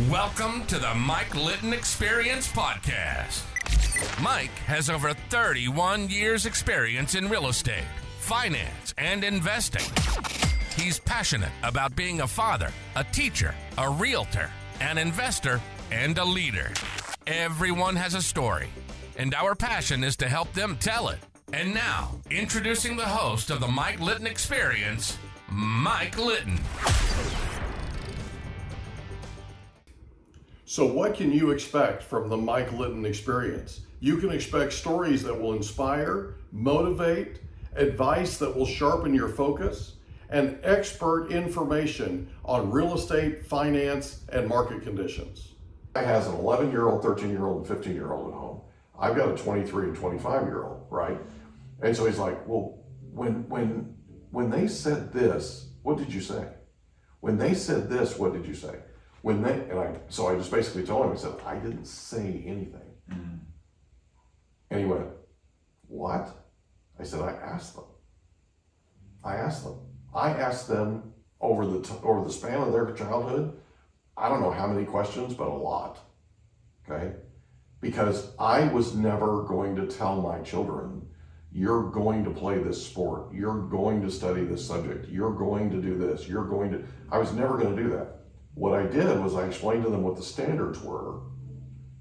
Welcome to the Mike Litton Experience podcast. Mike has over 31 years experience in real estate, finance, and investing. He's passionate about being a father, a teacher, a realtor, an investor, and a leader. Everyone has a story, and our passion is to help them tell it. And now, introducing the host of the Mike Litton Experience, Mike Litton. So what can you expect from the Mike Litton Experience? You can expect stories that will inspire, motivate, advice that will sharpen your focus, and expert information on real estate, finance, and market conditions. I has an 11-year-old, 13-year-old, and 15-year-old at home. I've got a 23 and 25-year-old, right? And so he's like, well, when they said this, what did you say? When they said this, what did you say? So I just basically told him, I said, I didn't say anything. Mm-hmm. And he went, what? I said, I asked them. I asked them over the span of their childhood, I don't know how many questions, but a lot, okay? Because I was never going to tell my children, you're going to play this sport, you're going to study this subject, you're going to do this, I was never going to do that. What I did was I explained to them what the standards were.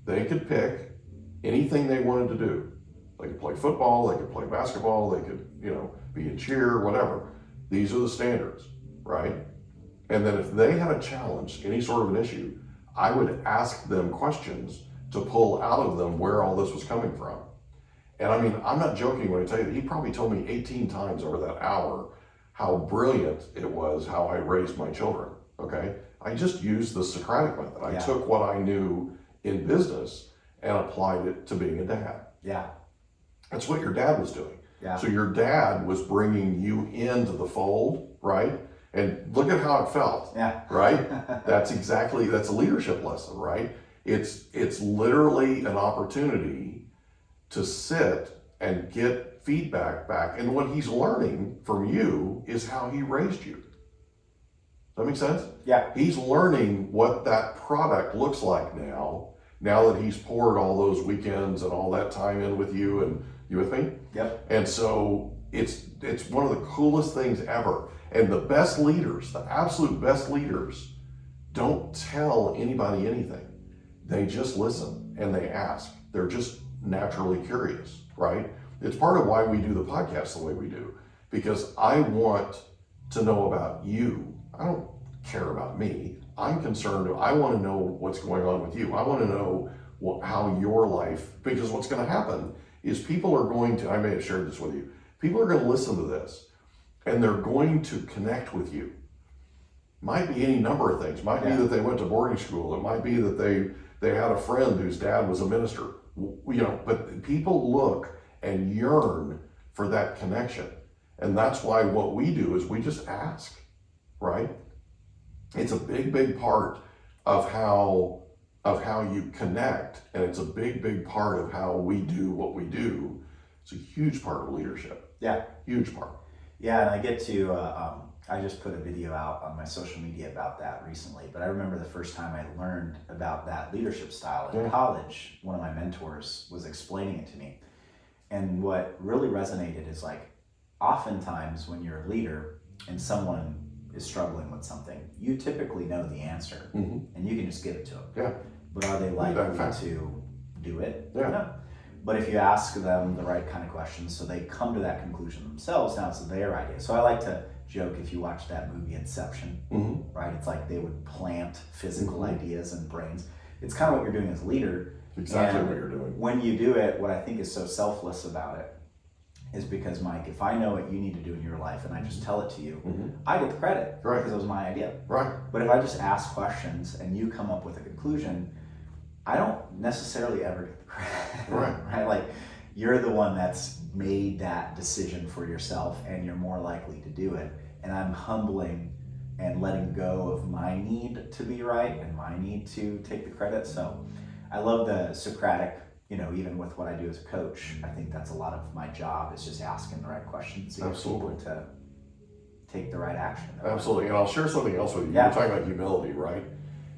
They could pick anything they wanted to do. They could play football, they could play basketball, they could, be in cheer, whatever. These are the standards, right? And then if they had a challenge, any sort of an issue, I would ask them questions to pull out of them where all this was coming from. And I mean, I'm not joking when I tell you that he probably told me 18 times over that hour how brilliant it was how I raised my children, okay? I just used the Socratic method. I took what I knew in business and applied it to being a dad. Yeah. That's what your dad was doing. Yeah. So your dad was bringing you into the fold, right? And look at how it felt, right? That's a leadership lesson, right? It's literally an opportunity to sit and get feedback back. And what he's learning from you is how he raised you. Does that make sense? Yeah. He's learning what that product looks like now that he's poured all those weekends and all that time in with you. And you with me? Yep. And so it's one of the coolest things ever. And the best leaders, the absolute best leaders, don't tell anybody anything. They just listen and they ask. They're just naturally curious, right? It's part of why we do the podcast the way we do, because I want to know about you. I don't care about me. I'm concerned. I want to know what's going on with you. I want to know how your life, because what's going to happen is people are going to, I may have shared this with you, people are going to listen to this and they're going to connect with you. Might be any number of things. Might be that they went to boarding school. It might be that they had a friend whose dad was a minister. But people look and yearn for that connection. And that's why what we do is we just ask. Right? It's a big part of how you connect, and it's a big part of how we do what we do. It's a huge part of leadership. Yeah. Huge part. Yeah, and I get to, I just put a video out on my social media about that recently, but I remember the first time I learned about that leadership style in college, one of my mentors was explaining it to me. And what really resonated is like, oftentimes when you're a leader and someone is struggling with something, you typically know the answer, and you can just give it to them. Yeah. But are they likely to do it? Yeah. No. But if you ask them the right kind of questions, so they come to that conclusion themselves, now it's their idea. So I like to joke, if you watch that movie Inception, right? It's like they would plant physical ideas and brains. It's kind of what you're doing as a leader. Exactly what you're doing. When you do it, what I think is so selfless about it is because, Mike, if I know what you need to do in your life and I just tell it to you, I get the credit because it was my idea. Right. But if I just ask questions and you come up with a conclusion, I don't necessarily ever get the credit. Right? Like, you're the one that's made that decision for yourself and you're more likely to do it. And I'm humbling and letting go of my need to be right and my need to take the credit. So I love the Socratic, even with what I do as a coach, I think that's a lot of my job is just asking the right questions to get people to take the right action. Absolutely. And I'll share something else with you. Yeah. You're talking about humility, right?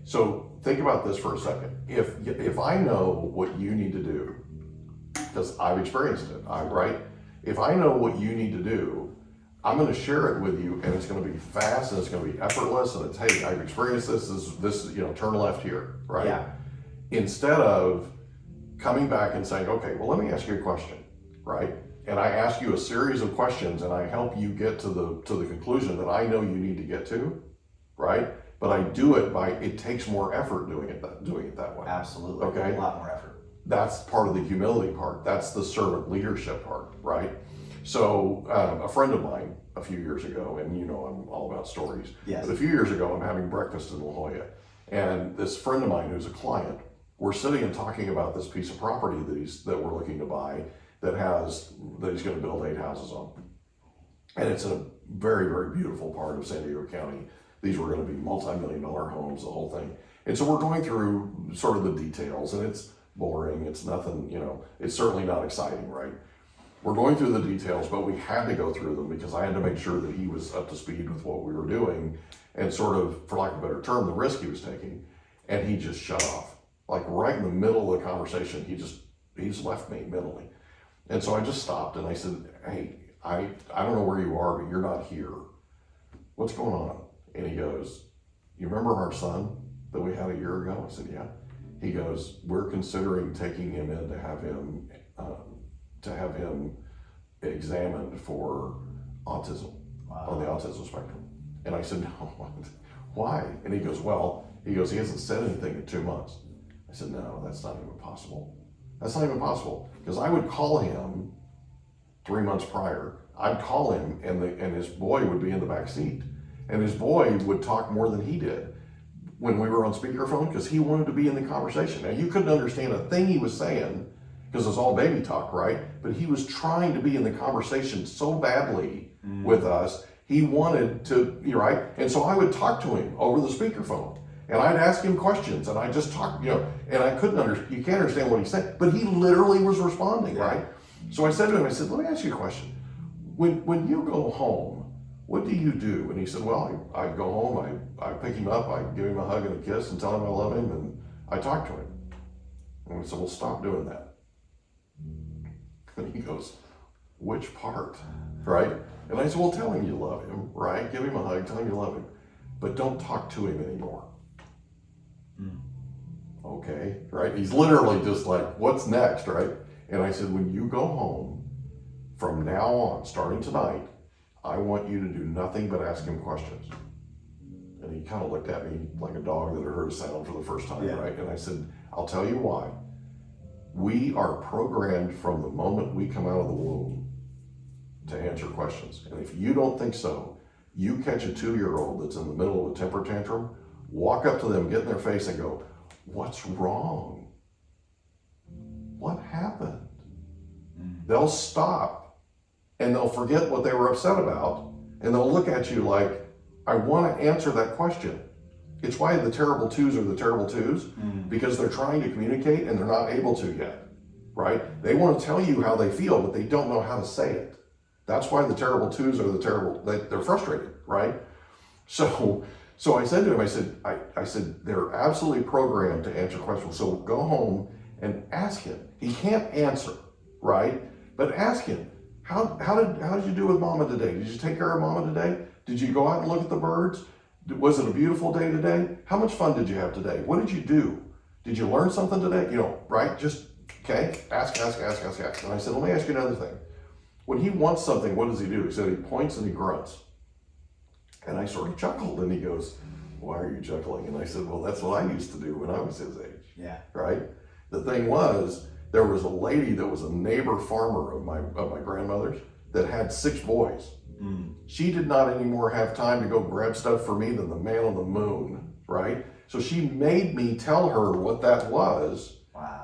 So think about this for a second. If I know what you need to do, because I've experienced it, right? If I know what you need to do, I'm going to share it with you, and it's going to be fast, and it's going to be effortless, and it's, hey, I've experienced this, turn left here, right? Yeah. Instead of coming back and saying, okay, well, let me ask you a question, right? And I ask you a series of questions, and I help you get to the conclusion that I know you need to get to, right? But I do it it takes more effort doing it that way. Absolutely. Okay. A lot more effort. That's part of the humility part. That's the servant leadership part, right? So a friend of mine a few years ago, and I'm all about stories. Yes. But a few years ago, I'm having breakfast in La Jolla, and this friend of mine who's a client, we're sitting and talking about this piece of property that we're looking to buy that he's going to build 8 houses on, and it's in a very, very beautiful part of San Diego County. These were going to be multi-million-dollar homes, the whole thing. And so we're going through sort of the details, and it's boring. It's nothing, it's certainly not exciting, right? We're going through the details, but we had to go through them because I had to make sure that he was up to speed with what we were doing and sort of, for lack of a better term, the risk he was taking. And he just shut off. Like right in the middle of the conversation, he just left me mentally. And so I just stopped and I said, hey, I don't know where you are, but you're not here. What's going on? And he goes, you remember our son that we had a year ago? I said, yeah. He goes, we're considering taking him in to have him examined for autism. Wow. On the autism spectrum. And I said, no, why? And he goes, he hasn't said anything in 2 months. I said, no, that's not even possible. That's not even possible. Because I would call him 3 months prior. I'd call him and his boy would be in the back seat. And his boy would talk more than he did when we were on speakerphone because he wanted to be in the conversation. Now, you couldn't understand a thing he was saying because it's all baby talk, right? But he was trying to be in the conversation so badly with us. He wanted to, right? And so I would talk to him over the speakerphone. And I'd ask him questions, and I just talked, and I couldn't you can't understand what he said, but he literally was responding, right? So I said to him, let me ask you a question. When you go home, what do you do? And he said, well, I go home, I pick him up, I give him a hug and a kiss and tell him I love him, and I talk to him. And we said, well, stop doing that. And he goes, which part, right? And I said, well, tell him you love him, right? Give him a hug, tell him you love him, but don't talk to him anymore. Okay, right? He's literally just like, what's next, right? And I said, when you go home, from now on, starting tonight, I want you to do nothing but ask him questions. And he kind of looked at me like a dog that had heard a sound for the first time, right? And I said, I'll tell you why. We are programmed from the moment we come out of the womb to answer questions. And if you don't think so, you catch a 2-year-old that's in the middle of a temper tantrum, walk up to them, get in their face and go, what's wrong? What happened? They'll stop and they'll forget what they were upset about and they'll look at you like, I want to answer that question. It's why the terrible twos are the terrible twos, because they're trying to communicate and they're not able to yet, right? They want to tell you how they feel, but they don't know how to say it. That's why the terrible twos are the terrible, they're frustrated, right? So I said to him, I said, they're absolutely programmed to answer questions. So go home and ask him. He can't answer, right? But ask him, how did you do with mama today? Did you take care of mama today? Did you go out and look at the birds? Was it a beautiful day today? How much fun did you have today? What did you do? Did you learn something today? Right? Just, okay, ask. And I said, let me ask you another thing. When he wants something, what does he do? He said he points and he grunts. And I sort of chuckled and he goes, why are you chuckling? And I said, well, that's what I used to do when I was his age. Yeah. Right? The thing was, there was a lady that was a neighbor farmer of my grandmother's that had 6 boys. She did not anymore have time to go grab stuff for me than the man on the moon, right? So she made me tell her what that was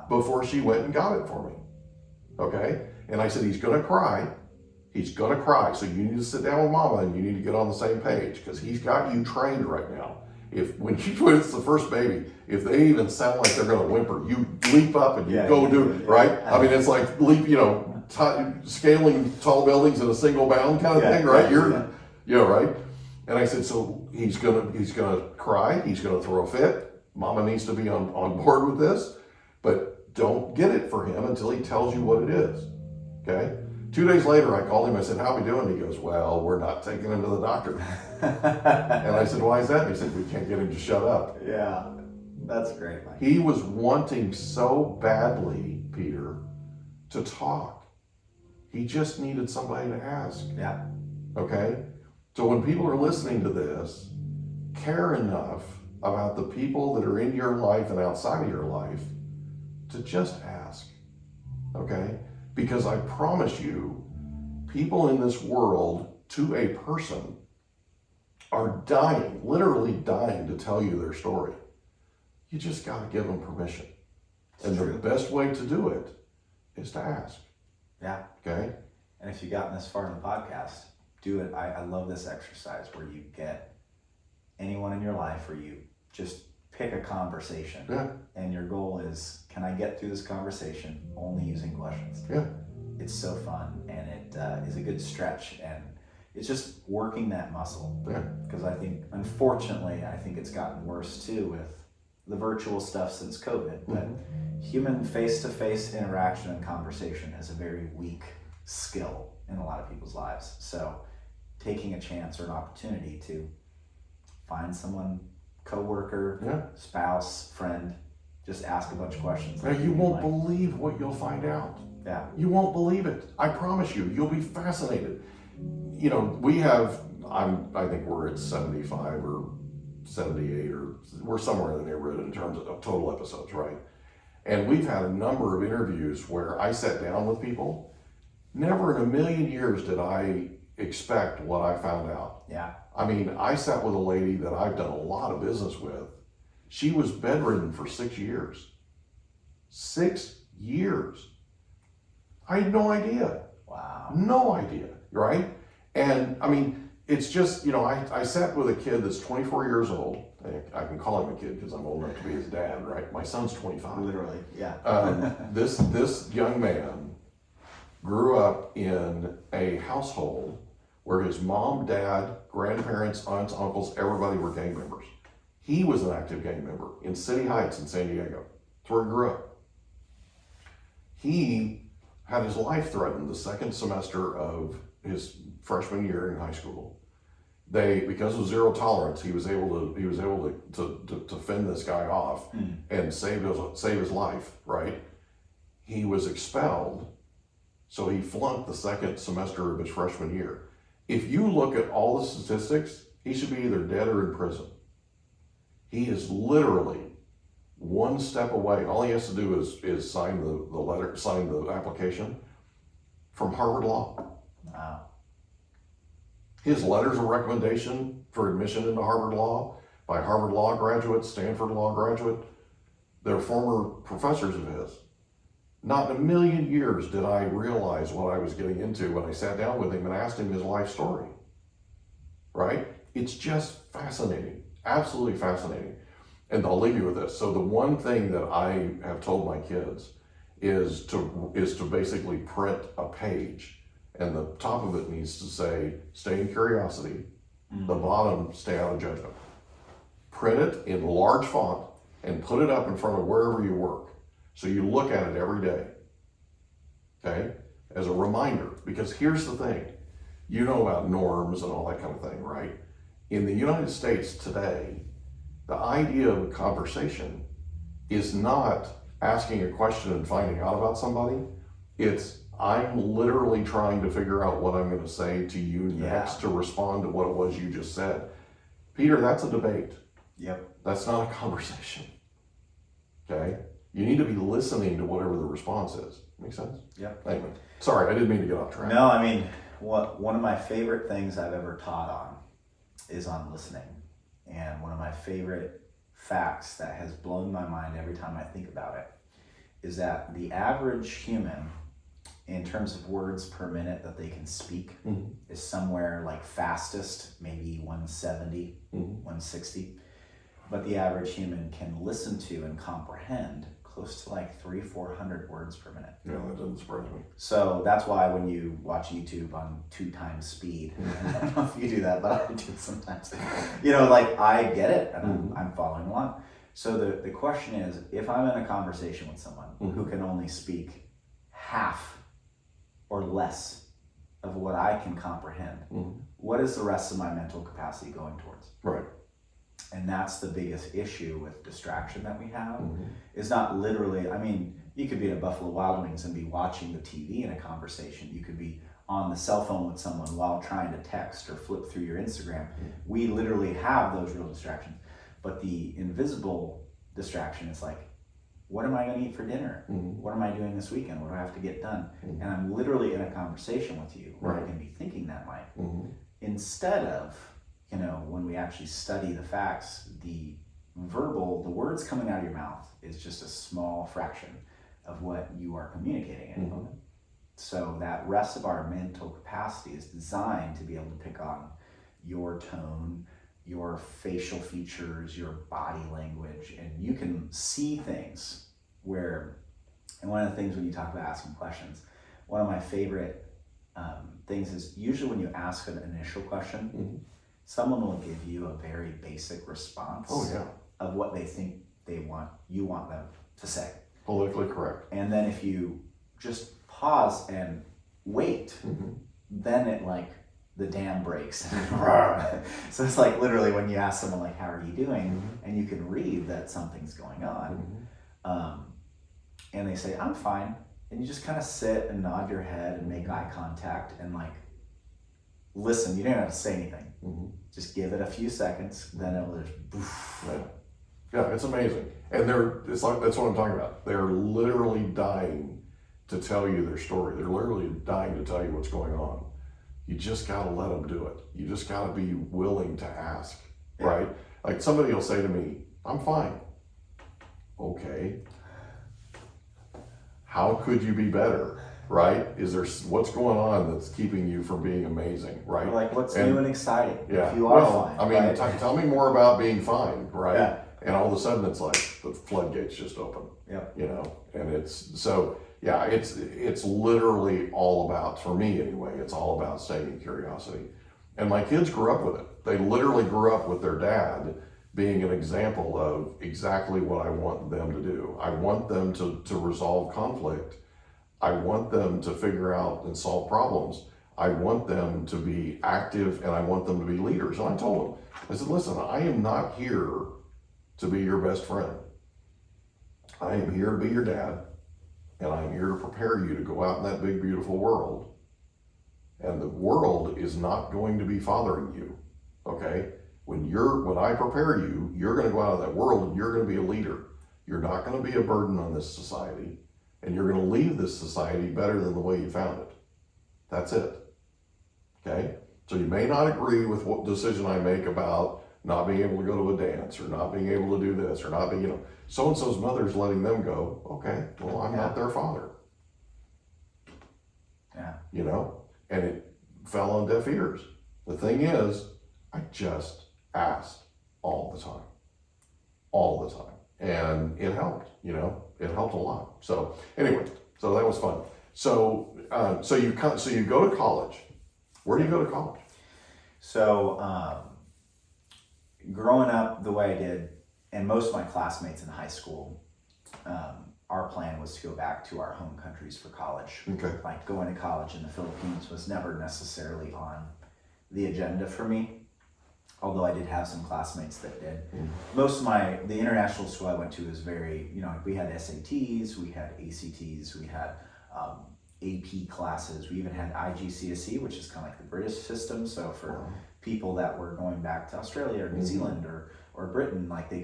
before she went and got it for me. Okay? And I said, he's gonna cry. He's gonna cry. So you need to sit down with mama and you need to get on the same page because he's got you trained right now. When it's the first baby, if they even sound like they're gonna whimper, you leap up and you go do it, right? I mean, it's like scaling tall buildings in a single bound kind of thing, right? Right? And I said, so he's gonna cry, he's gonna throw a fit, Mama needs to be on board with this, but don't get it for him until he tells you what it is. Okay? 2 days later, I called him. I said, how are we doing? He goes, well, we're not taking him to the doctor. And I said, why is that? And he said, we can't get him to shut up. Yeah, that's great, Mike. He was wanting so badly, Peter, to talk. He just needed somebody to ask. Yeah. Okay? So when people are listening to this, care enough about the people that are in your life and outside of your life to just ask. Okay? Because I promise you, people in this world, to a person, are dying, literally dying to tell you their story. You just got to give them permission. And the best way to do it is to ask. Yeah. Okay? And if you've gotten this far in the podcast, do it. I love this exercise where you get anyone in your life or you just pick a conversation. Yeah. And your goal is, can I get through this conversation only using questions? Yeah. It's so fun, and it is a good stretch, and it's just working that muscle. Yeah. Because I think, unfortunately, it's gotten worse too with the virtual stuff since COVID. But human face-to-face interaction and conversation is a very weak skill in a lot of people's lives. So taking a chance or an opportunity to find someone, coworker, spouse, friend, just ask a bunch of questions. Now, you won't believe what you'll find out. Yeah. You won't believe it. I promise you. You'll be fascinated. You know, we have, I think we're at 75 or 78, or we're somewhere in the neighborhood in terms of total episodes, right? And we've had a number of interviews where I sat down with people. Never in a million years did I expect what I found out. Yeah. I mean, I sat with a lady that I've done a lot of business with. She was bedridden for 6 years. 6 years. I had no idea. Wow. No idea, right? And I mean, it's just, you know, I sat with a kid that's 24 years old. I can call him a kid because I'm old enough to be his dad, right? My son's 25. Literally, yeah. This young man grew up in a household where his mom, dad, grandparents, aunts, uncles, everybody were gang members. He was an active gang member in City Heights in San Diego. That's where he grew up. He had his life threatened the second semester of his freshman year in high school. Because of zero tolerance, he was able to fend this guy off and save his life, right? He was expelled, so he flunked the second semester of his freshman year. If you look at all the statistics, he should be either dead or in prison. He is literally one step away. All he has to do is sign the letter, sign the application from Harvard Law. Wow. His letters of recommendation for admission into Harvard Law by Harvard Law graduates, Stanford Law graduate, they're former professors of his. Not in a million years did I realize what I was getting into when I sat down with him and asked him his life story. Right? It's just fascinating. Absolutely fascinating. And I'll leave you with this. So the one thing that I have told my kids is to basically print a page, and the top of it needs to say, stay in curiosity, the bottom, stay out of judgment. Print it in large font and put it up in front of wherever you work. So you look at it every day, okay, as a reminder. Because here's the thing, you know about norms and all that kind of thing, right? In the United States today, the idea of a conversation is not asking a question and finding out about somebody. It's, I'm literally trying to figure out what I'm going to say to you next to respond to what it was you just said. Peter, that's a debate. Yep. That's not a conversation, okay? You need to be listening to whatever the response is. Make sense? Yep. Anyway, sorry, I didn't mean to get off track. No, I mean, one of my favorite things I've ever taught on is on listening. And one of my favorite facts that has blown my mind every time I think about it is that the average human, in terms of words per minute that they can speak, is somewhere like fastest, maybe 170, 160. But the average human can listen to and comprehend close to like 300-400 words per minute. Yeah, that doesn't surprise me. So that's why when you watch YouTube on 2 times speed, I don't know if you do that, but I do sometimes. You know, like I get it and I'm following along. So the question is, if I'm in a conversation with someone who can only speak half or less of what I can comprehend, what is the rest of my mental capacity going towards? Right. And that's the biggest issue with distraction that we have. Is not literally, I mean, you could be at a Buffalo Wild Wings and be watching the TV in a conversation. You could be on the cell phone with someone while trying to text or flip through your Instagram. We literally have those real distractions. But the invisible distraction is like, what am I going to eat for dinner? What am I doing this weekend? What do I have to get done? And I'm literally in a conversation with you where I can be thinking that, Mike. Instead of, you know, when we actually study the facts, the words coming out of your mouth is just a small fraction of what you are communicating at the moment. So that rest of our mental capacity is designed to be able to pick on your tone, your facial features, your body language, and you can see things where, and one of the things when you talk about asking questions, one of my favorite things is usually when you ask an initial question, someone will give you a very basic response of what they think you want them to say. Politically correct. And then if you just pause and wait, then it like, the dam breaks. So it's like literally when you ask someone like, how are you doing? And you can read that something's going on. And they say, I'm fine. And you just kind of sit and nod your head and make eye contact and like, listen, you don't have to say anything. Just give it a few seconds, then it will just poof. Yeah, it's amazing. And it's like, that's what I'm talking about. They're literally dying to tell you their story. They're literally dying to tell you what's going on. You just got to let them do it. You just got to be willing to ask, right? Like somebody will say to me, I'm fine. Okay. How could you be better, right? What's going on that's keeping you from being amazing, right? Or like what's new and exciting Yeah. if you are fine. I mean, right? tell me more about being fine, right? Yeah. And all of a sudden it's like the floodgates just open, you know? And it's literally all about, for me anyway, it's all about staying in curiosity. And my kids grew up with it. They literally grew up with their dad being an example of exactly what I want them to do. I want them to resolve conflict. I want them to figure out and solve problems. I want them to be active and I want them to be leaders. And I told them, I said, listen, I am not here to be your best friend. I am here to be your dad. And I'm here to prepare you to go out in that big, beautiful world. And the world is not going to be fathering you, okay? When I prepare you, you're gonna go out in that world and you're gonna be a leader. You're not gonna be a burden on this society. And you're gonna leave this society better than the way you found it. That's it, okay? So you may not agree with what decision I make about not being able to go to a dance or not being able to do this or not being, so-and-so's mother's letting them go. Okay, well, I'm not their father. Yeah. And it fell on deaf ears. The thing is, I just asked all the time. And it helped, it helped a lot. So anyway, so that was fun. So you go to college. Where do you go to college? So, growing up the way I did, and most of my classmates in high school, our plan was to go back to our home countries for college. Okay. Like going to college in the Philippines was never necessarily on the agenda for me, although I did have some classmates that did. Most of the international school I went to was very, we had SATs, we had ACTs, we had AP classes, we even had IGCSE, which is kind of like the British system. So for people that were going back to Australia or New Zealand or Britain, like they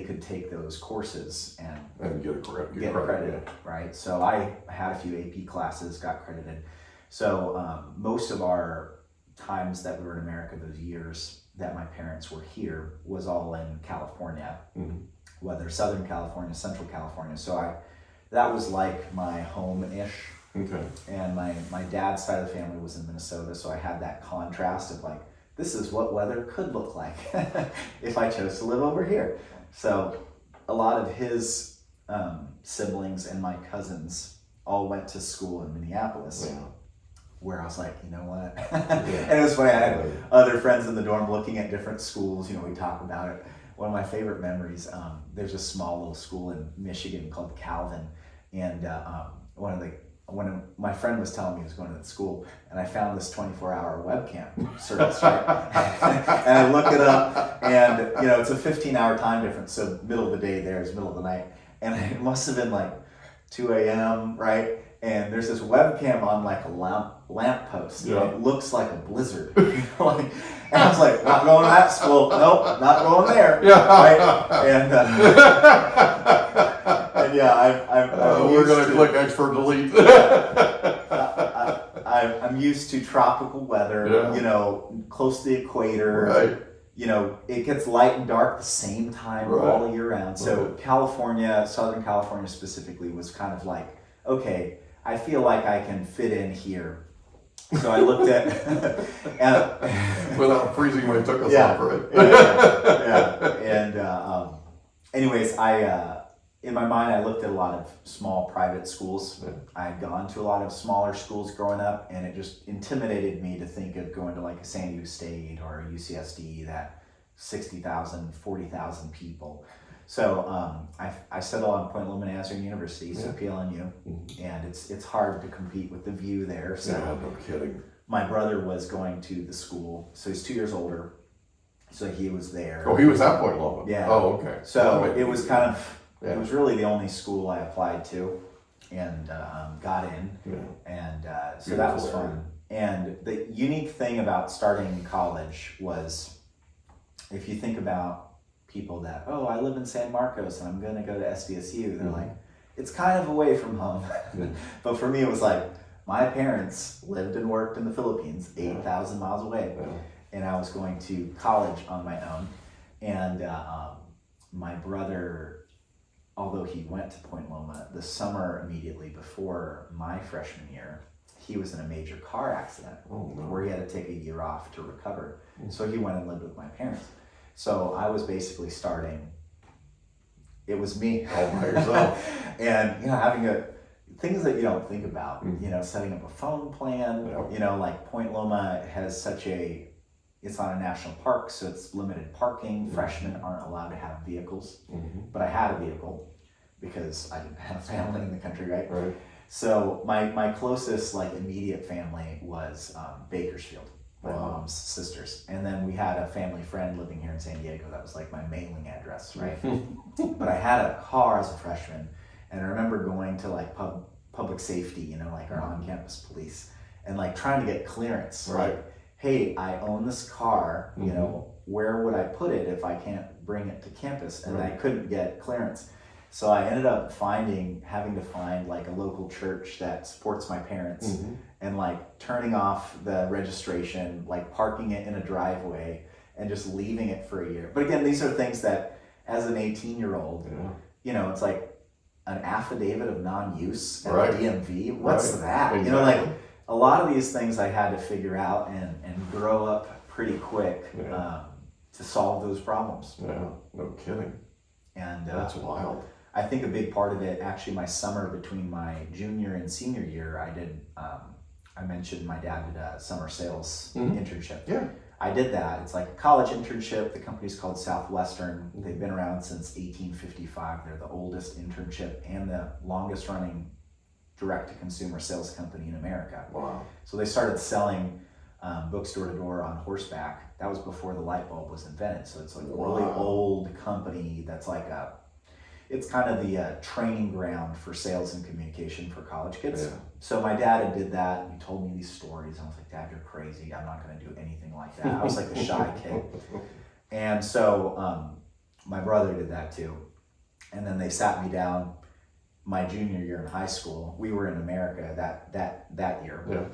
could take those courses and get credit, yeah. Right? So I had a few AP classes, got credited. So most of our times that we were in America, those years that my parents were here, was all in California, whether Southern California, Central California. So that was like my home-ish. Okay. And my dad's side of the family was in Minnesota, so I had that contrast of like, this is what weather could look like if I chose to live over here. So a lot of his siblings and my cousins all went to school in Minneapolis, where I was like, you know what? And it was funny, I had other friends in the dorm looking at different schools, we talk about it. one of my favorite memories, there's a small little school in Michigan called Calvin, and when my friend was telling me he was going to that school, and I found this 24-hour webcam service, right? And I look it up, and it's a 15-hour time difference, so middle of the day there is middle of the night, and it must have been like 2 a.m., right? And there's this webcam on like a lamp post. Yeah. And it looks like a blizzard. And I was like, not going to that school. Nope, not going there. Yeah. Right? And yeah, I'm we're going to click expert delete. I'm used to tropical weather, close to the equator. Right. It gets light and dark the same time all year round. So California, Southern California specifically, was kind of like, okay, I feel like I can fit in here. So I looked at without freezing when it took us off, right? And anyways, in my mind, I looked at a lot of small private schools. Yeah. I had gone to a lot of smaller schools growing up, and it just intimidated me to think of going to like a San Diego State or a UCSD that 60,000, 40,000 people. So I settled on Point Loma Nazarene University, so PLNU, and it's hard to compete with the view there. So no kidding. my brother was going to the school, so he's 2 years older, so he was there. Oh, he was at Point Loma? Yeah. Oh, okay. So it was kind of, it was really the only school I applied to, and got in, and so that was fun. And the unique thing about starting college was, if you think about people that, I live in San Marcos and I'm going to go to SDSU, they're like, it's kind of away from home. But for me, it was like, my parents lived and worked in the Philippines, 8,000 miles away, and I was going to college on my own. And my brother, although he went to Point Loma, the summer immediately before my freshman year, he was in a major car accident where he had to take a year off to recover. So he went and lived with my parents. So I was basically starting, it was me. All by yourself. And, having things that you don't think about, setting up a phone plan, like Point Loma has it's on a national park, so it's limited parking. Freshmen aren't allowed to have vehicles, but I had a vehicle because I didn't have a family in the country, right? So my closest immediate family was Bakersfield. My mom's sisters. And then we had a family friend living here in San Diego that was my mailing address, right? But I had a car as a freshman, and I remember going to public safety, our on-campus police, and trying to get clearance. Hey, I own this car, where would I put it if I can't bring it to campus? And I couldn't get clearance. So I ended up having to find a local church that supports my parents, and turning off the registration, parking it in a driveway, and just leaving it for a year. But again, these are things that, as an 18-year-old, it's like an affidavit of non-use at the DMV. What's that? Exactly. A lot of these things I had to figure out and grow up pretty quick to solve those problems. Yeah, no kidding. And that's wild. I think a big part of it, actually, my summer between my junior and senior year, I did, I mentioned my dad did a summer sales internship. Yeah. I did that. It's like a college internship. The company's called Southwestern. They've been around since 1855. They're the oldest internship and the longest running direct-to-consumer sales company in America. Wow. So they started selling books door to door on horseback. That was before the light bulb was invented. So it's a really old company that's it's kind of the training ground for sales and communication for college kids. Yeah. So my dad did that, and he told me these stories. I was like, Dad, you're crazy. I'm not going to do anything like that. I was like the shy kid. And so my brother did that too. And then they sat me down my junior year in high school. We were in America that year. Yeah.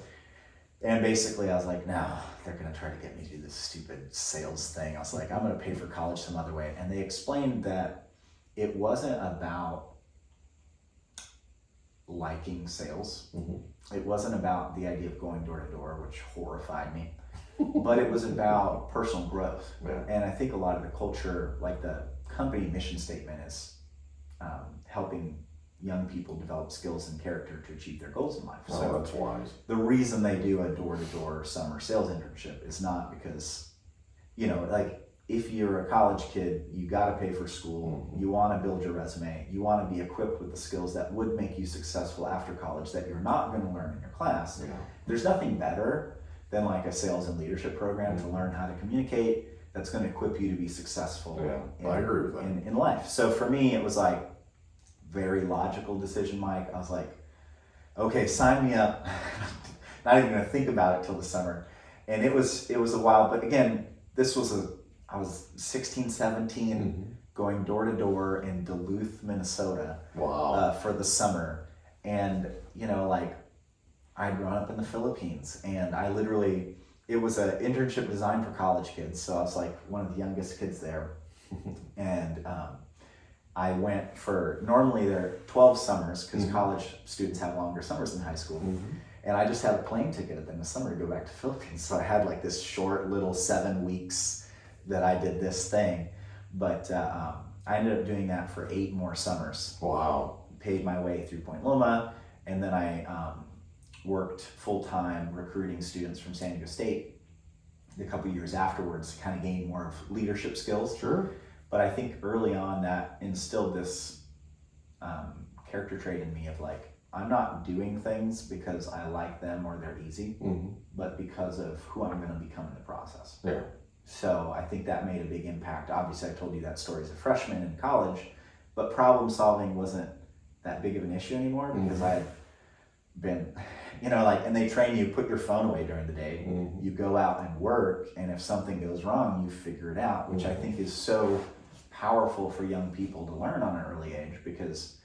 And basically I was like, no, they're going to try to get me to do this stupid sales thing. I was like, I'm going to pay for college some other way. And they explained that it wasn't about liking sales. It wasn't about the idea of going door to door, which horrified me, but it was about personal growth. Yeah. And I think a lot of the culture, the company mission statement is helping young people develop skills and character to achieve their goals in life. So that's wise. The reason they do a door-to-door summer sales internship is not because, if you're a college kid, you got to pay for school. You want to build your resume. You want to be equipped with the skills that would make you successful after college that you're not going to learn in your class. Yeah. There's nothing better than like a sales and leadership program to learn how to communicate that's going to equip you to be successful I agree with that. in life. So for me, it was like very logical decision, Mike. I was like, okay, sign me up. Not even going to think about it till the summer. And it was a while, but again, I was 16, 17, going door to door in Duluth, Minnesota. Wow. For the summer. And, you know, like, I'd grown up in the Philippines, and it was an internship designed for college kids. So I was like one of the youngest kids there. And I went normally there are 12 summers, because college students have longer summers than high school. And I just had a plane ticket at the end of summer to go back to the Philippines. So I had like this short little 7 weeks that I did this thing. But I ended up doing that for 8 more summers. Wow. Paid my way through Point Loma, and then I worked full-time recruiting students from San Diego State a couple years afterwards to kind of gain more of leadership skills. Sure. But I think early on that instilled this character trait in me of like, I'm not doing things because I like them or they're easy, but because of who I'm going to become in the process. Yeah. So I think that made a big impact. Obviously, I told you that story as a freshman in college, but problem solving wasn't that big of an issue anymore because I had been, you know, like, and they train you, put your phone away during the day, you go out and work, and if something goes wrong, you figure it out, which I think is so powerful for young people to learn on an early age, because,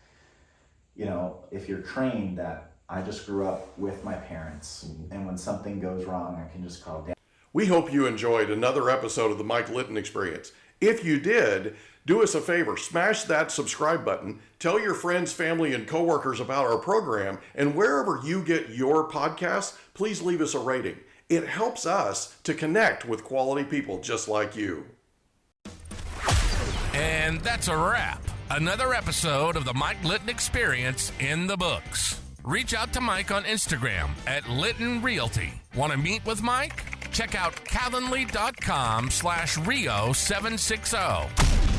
you know, if you're trained that I just grew up with my parents, and when something goes wrong, I can just call Dad. We hope you enjoyed another episode of the Mike Litton Experience. If you did, do us a favor, smash that subscribe button, tell your friends, family, and coworkers about our program, and wherever you get your podcasts, please leave us a rating. It helps us to connect with quality people just like you. And that's a wrap. Another episode of the Mike Litton Experience in the books. Reach out to Mike on Instagram at Litton Realty. Want to meet with Mike? Check out calendly.com/Rio760.